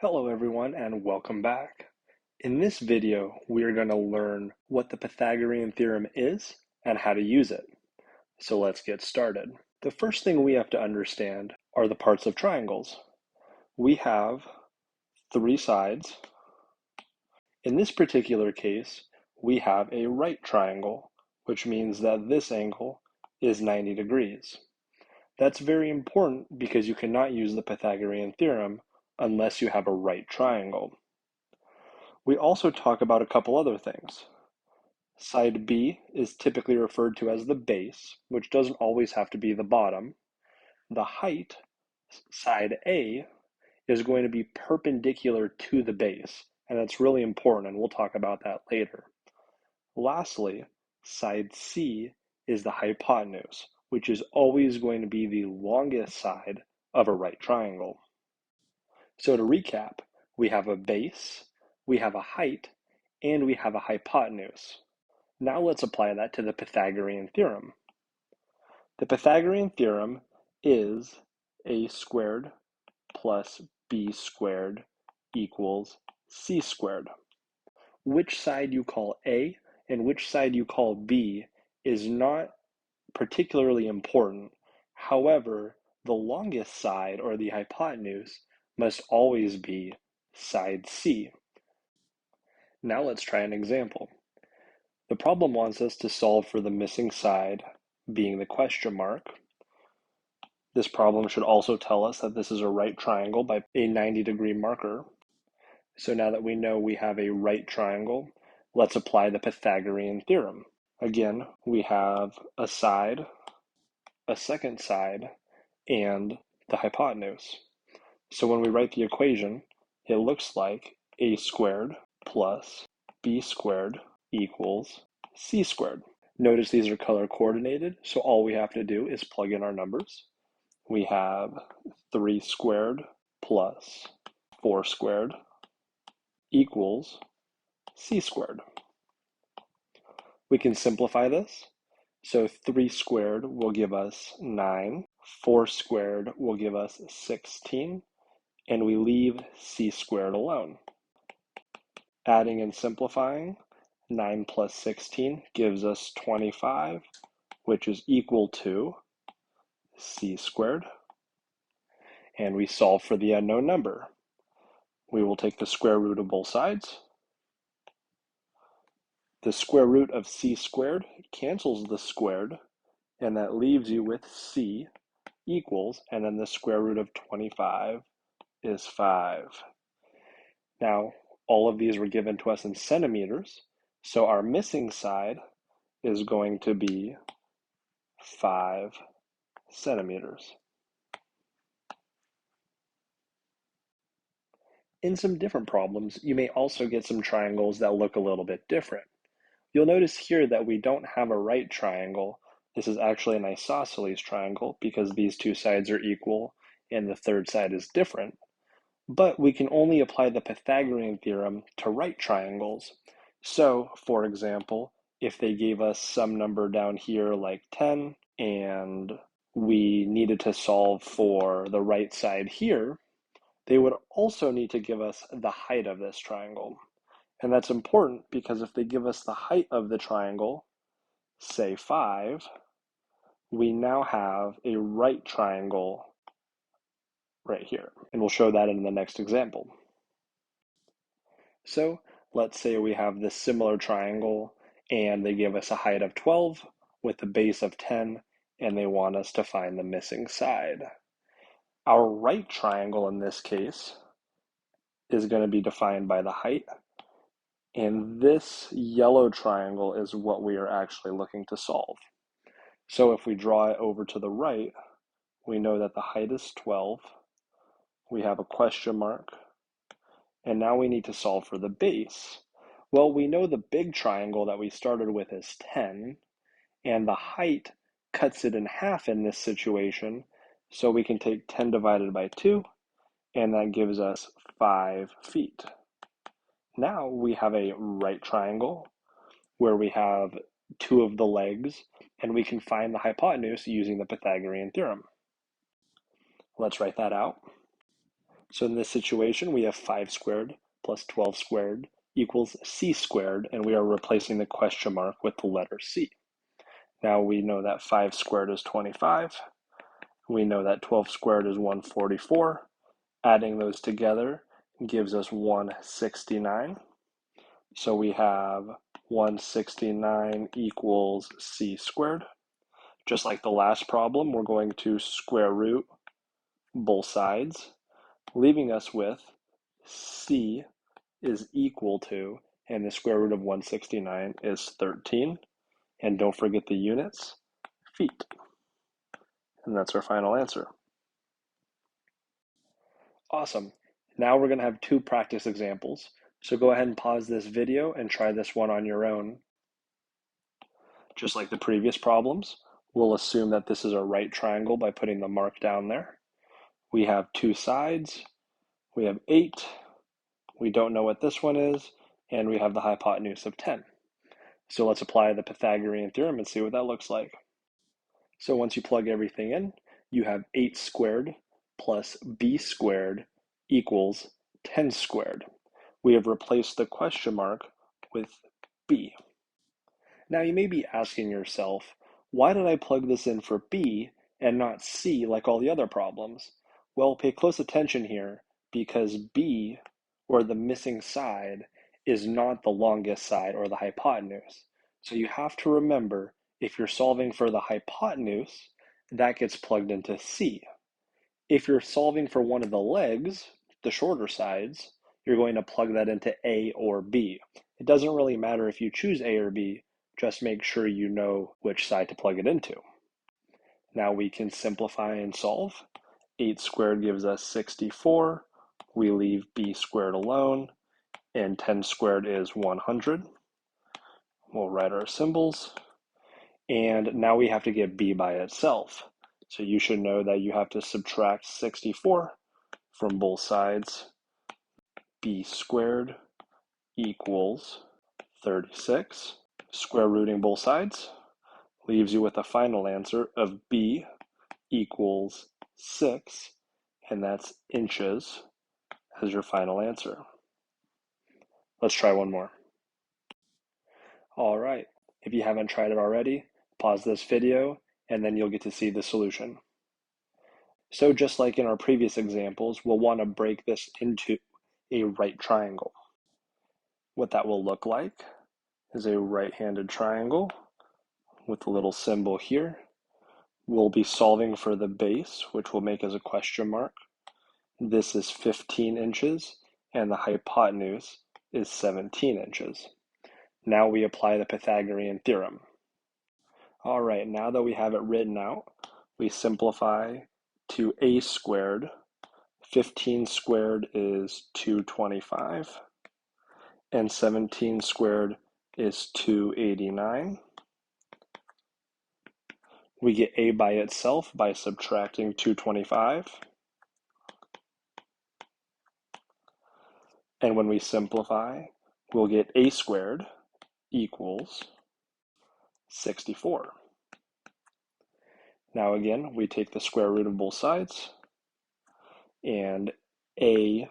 Hello everyone and welcome back. In this video, we are going to learn what the Pythagorean theorem is and how to use it. So let's get started. The first thing we have to understand are the parts of triangles. We have three sides. In this particular case, we have a right triangle, which means that this angle is 90 degrees. That's very important because you cannot use the Pythagorean theorem unless you have a right triangle. We also talk about a couple other things. Side B is typically referred to as the base, which doesn't always have to be the bottom. The height, side A, is going to be perpendicular to the base, and that's really important, and we'll talk about that later. Lastly, side C is the hypotenuse, which is always going to be the longest side of a right triangle. So to recap, we have a base, we have a height, and we have a hypotenuse. Now let's apply that to the Pythagorean theorem. The Pythagorean theorem is a squared plus b squared equals c squared. Which side you call A and which side you call B is not particularly important. However, the longest side, or the hypotenuse, must always be side C. Now let's try an example. The problem wants us to solve for the missing side, being the question mark. This problem should also tell us that this is a right triangle by a 90-degree marker. So now that we know we have a right triangle, let's apply the Pythagorean theorem. Again, we have a side, a second side, and the hypotenuse. So when we write the equation, it looks like a squared plus b squared equals c squared. Notice these are color coordinated, so all we have to do is plug in our numbers. We have 3 squared plus 4 squared equals c squared. We can simplify this. So 3 squared will give us 9, 4 squared will give us 16, and we leave c squared alone. Adding and simplifying, 9 plus 16 gives us 25, which is equal to c squared. And we solve for the unknown number. We will take the square root of both sides. The square root of c squared cancels the squared, and that leaves you with c equals, and then the square root of 25 is 5. Now, all of these were given to us in centimeters, so our missing side is going to be 5 centimeters. In some different problems, you may also get some triangles that look a little bit different. You'll notice here that we don't have a right triangle. This is actually an isosceles triangle because these two sides are equal and the third side is different. But we can only apply the Pythagorean theorem to right triangles. So, for example, if they gave us some number down here like 10, and we needed to solve for the right side here, they would also need to give us the height of this triangle. And that's important because if they give us the height of the triangle, say 5, we now have a right triangle right here. And we'll show that in the next example. So let's say we have this similar triangle and they give us a height of 12 with a base of 10, and they want us to find the missing side. Our right triangle in this case is going to be defined by the height, and this yellow triangle is what we are actually looking to solve. So if we draw it over to the right, we know that the height is 12, we have a question mark, and now we need to solve for the base. Well, we know the big triangle that we started with is 10, and the height cuts it in half in this situation, so we can take 10 divided by 2, and that gives us 5 feet. Now we have a right triangle where we have 2 of the legs, and we can find the hypotenuse using the Pythagorean theorem. Let's write that out. So in this situation, we have 5 squared plus 12 squared equals c squared, and we are replacing the question mark with the letter c. Now we know that 5 squared is 25. We know that 12 squared is 144. Adding those together gives us 169. So we have 169 equals c squared. Just like the last problem, we're going to square root both sides, leaving us with c is equal to, and the square root of 169 is 13. And don't forget the units, feet. And that's our final answer. Awesome. Now we're going to have 2 practice examples. So go ahead and pause this video and try this one on your own. Just like the previous problems, we'll assume that this is a right triangle by putting the mark down there. We have 2 sides. We have 8. We don't know what this one is. And we have the hypotenuse of 10. So let's apply the Pythagorean theorem and see what that looks like. So once you plug everything in, you have 8 squared plus b squared equals 10 squared. We have replaced the question mark with b. Now you may be asking yourself, why did I plug this in for b and not c like all the other problems? Well, pay close attention here because b, or the missing side, is not the longest side or the hypotenuse. So you have to remember, if you're solving for the hypotenuse, that gets plugged into c. If you're solving for one of the legs, the shorter sides, you're going to plug that into a or b. It doesn't really matter if you choose a or b, just make sure you know which side to plug it into. Now we can simplify and solve. 8 squared gives us 64. We leave b squared alone, and 10 squared is 100. We'll write our symbols. And now we have to get b by itself. So you should know that you have to subtract 64 from both sides. B squared equals 36. Square rooting both sides leaves you with a final answer of b equals 6, and that's inches as your final answer. Let's try one more. All right, if you haven't tried it already, pause this video and then you'll get to see the solution. So just like in our previous examples, we'll want to break this into a right triangle. What that will look like is a right-handed triangle with a little symbol here. We'll be solving for the base, which we'll make as a question mark. This is 15 inches, and the hypotenuse is 17 inches. Now we apply the Pythagorean theorem. All right, now that we have it written out, we simplify to a squared. 15 squared is 225, and 17 squared is 289. We get a by itself by subtracting 225. And when we simplify, we'll get a squared equals 64. Now again, we take the square root of both sides, and a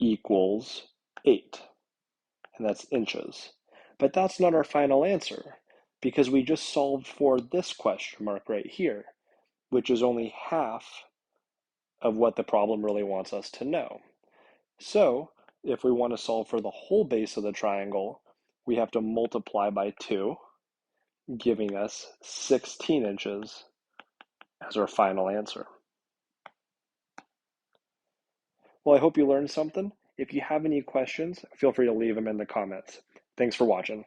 equals 8, and that's inches. But that's not our final answer, because we just solved for this question mark right here, which is only half of what the problem really wants us to know. So if we want to solve for the whole base of the triangle, we have to multiply by 2, giving us 16 inches as our final answer. Well, I hope you learned something. If you have any questions, feel free to leave them in the comments. Thanks for watching.